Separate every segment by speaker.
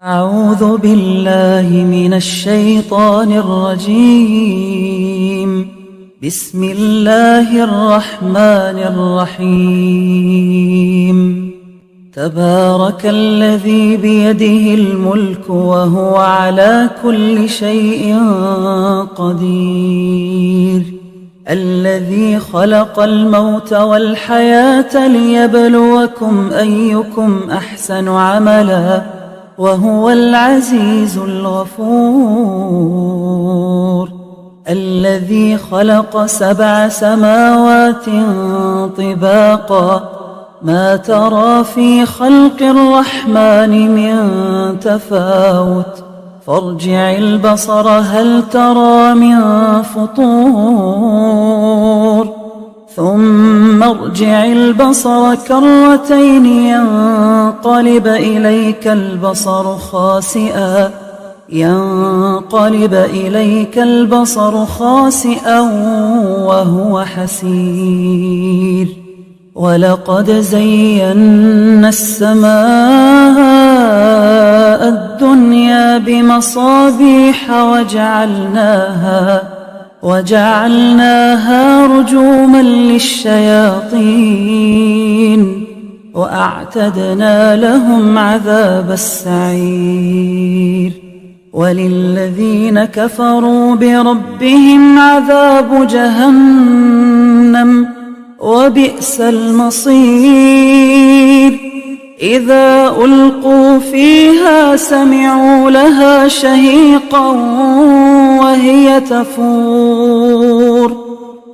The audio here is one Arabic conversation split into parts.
Speaker 1: أعوذ بالله من الشيطان الرجيم. بسم الله الرحمن الرحيم. تبارك الذي بيده الملك وهو على كل شيء قدير. الذي خلق الموت والحياة ليبلوكم أيكم أحسن عملا وهو العزيز الغفور. الذي خلق 7 سماوات طباقا ما ترى في خلق الرحمن من تفاوت فارجع البصر هل ترى من فطور ثم ارجع البصر كرتين ينقلب إليك البصر خاسئا وهو حسير. ولقد زينا السماء الدنيا بمصابيح وجعلناها رجوما للشياطين وأعتدنا لهم عذاب السعير. وللذين كفروا بربهم عذاب جهنم وبئس المصير. إذا ألقوا فيها سمعوا لها شهيقا وهي تفور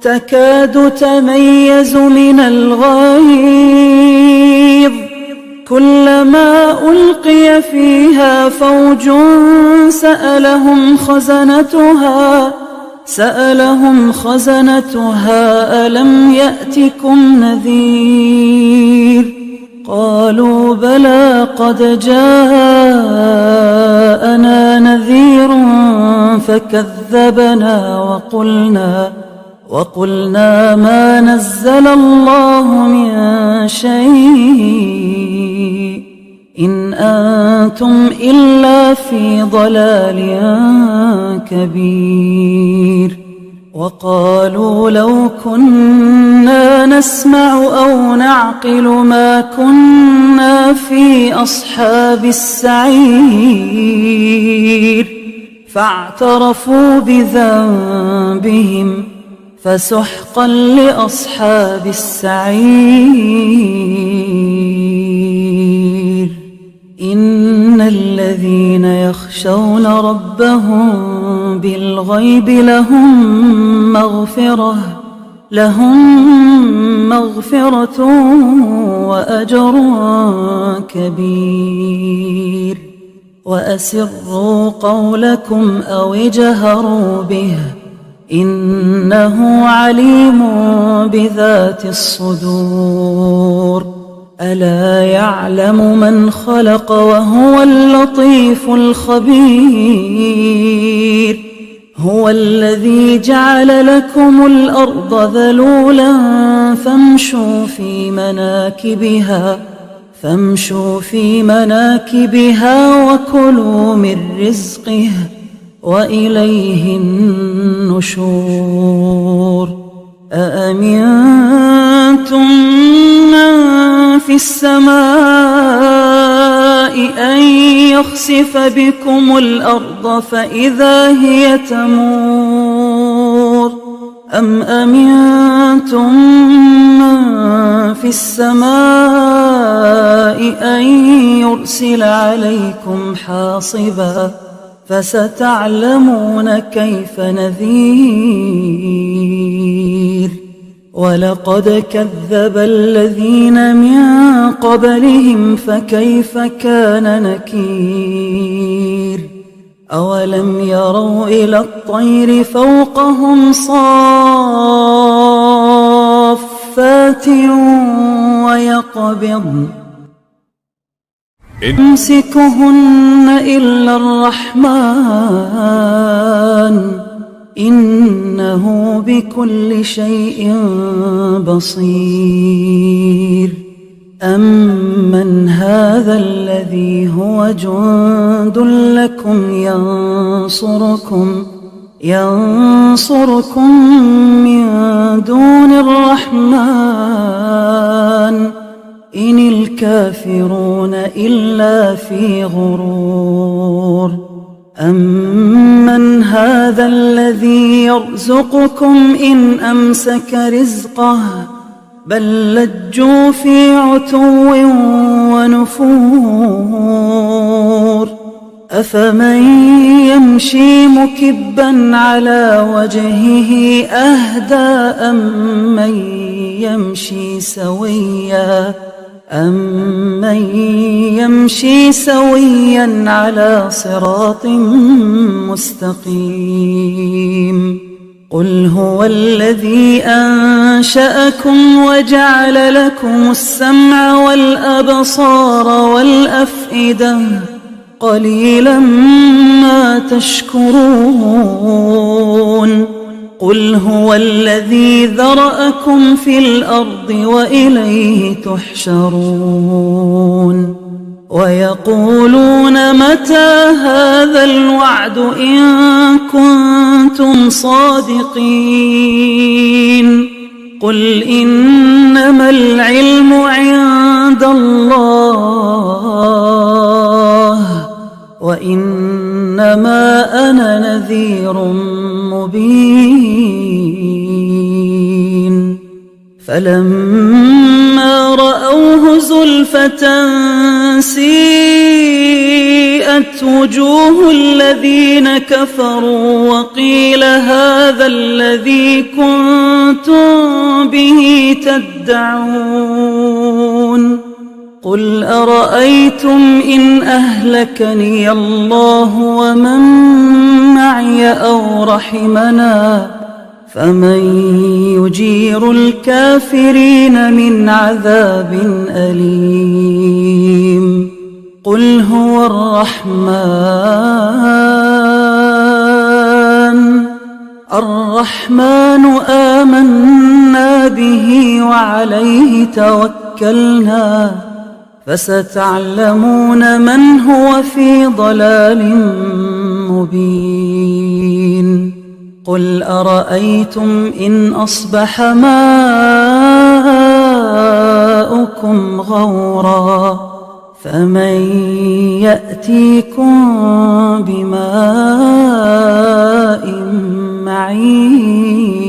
Speaker 1: تكاد تميز من الغيظ. كلما ألقي فيها فوج سألهم خزنتها ألم يأتكم نذير؟ قالوا بلى قد جاءنا نذير فكذبنا وقلنا ما نزل الله من شيء إن أنتم إلا في ضلال كبير. وقالوا لو كنا نسمع أو نعقل ما كنا في أصحاب السعير فاعترفوا بذنبهم فسحقا لأصحاب السعير. إن الذين يخشون ربهم بالغيب لهم مغفرة وأجر كبير. وأسروا قولكم أو اجهروا به إنه عليم بذات الصدور. ألا يعلم من خلق وهو اللطيف الخبير. هو الذي جعل لكم الأرض ذلولا فامشوا في مناكبها وكلوا من رزقه وإليه النشور. أأمنتم من في السماء أن يخسف بكم الأرض فإذا هي تمور أم أمنتم من في السماء أن يرسل عليكم حاصبا فستعلمون كيف نذير. ولقد كذب الذين من قبلهم فكيف كان نكير. أولم يروا إلى الطير فوقهم صافات ويقبضن يمسكهن إلا الرحمن إنه بكل شيء بصير. أَمَّنْ هَذَا الَّذِي هُوَ جُندٌ لَكُمْ يَنصُرُكُم مِّن دُونِ الرَّحْمَٰنِ إِنِ الْكَافِرُونَ إِلَّا فِي غُرُورٍ أَمَّنْ هَذَا الَّذِي يَرْزُقُكُمْ إِنْ أَمْسَكَ رِزْقَهُ بَل لَّجُّوا فِي عُتُوٍّ وَنُفُورٍ أَفَمَن يَمْشِي مُكِبًّا عَلَىٰ وَجْهِهِ أَهْدَىٰ أَمَّن يَمْشِي سَوِيًّا عَلَىٰ صِرَاطٍ مُّسْتَقِيمٍ قُلْ هُوَ الَّذِي أَنشَأَكُمْ وَجَعَلَ لَكُمُ السَّمْعَ وَالْأَبْصَارَ وَالْأَفْئِدَةَ قَلِيلًا مَّا تَشْكُرُونَ قُلْ هُوَ الَّذِي ذَرَأَكُمْ فِي الْأَرْضِ وَإِلَيْهِ تُحْشَرُونَ وَيَقُولُونَ مَتَىٰ هَٰذَا الْوَعْدُ إِن كُنتُمْ صَادِقِينَ قُلْ إِنَّمَا الْعِلْمُ عِندَ اللَّهِ وَإِنَّمَا أَنَا نَذِيرٌ مُّبِينٌ فَلَمَّا رَأَوْهُ زُلْفَةً سِيئَتْ وُجُوهُ الَّذِينَ كَفَرُوا وَقِيلَ هَٰذَا الَّذِي كُنتُم بِهِ تَدَّعُونَ قُلْ أَرَأَيْتُمْ إِنْ أَهْلَكَنِيَ اللَّهُ وَمَن مَّعِيَ أَوْ رَحِمَنَا فَمَن يُجِيرُ الْكَافِرِينَ مِنْ عَذَابٍ أَلِيمٍ قُلْ هُوَ الرَّحْمَٰنُ آمَنَّا بِهِ وَعَلَيْهِ تَوَكَّلْنَا فَسَتَعْلَمُونَ مَنْ هُوَ فِي ضَلَالٍ مُّبِينٍ قُلْ أَرَأَيْتُمْ إِنْ أَصْبَحَ مَاؤُكُمْ غَوْرًا فَمَن يَأْتِيكُم بِمَاءٍ مَّعِينٍ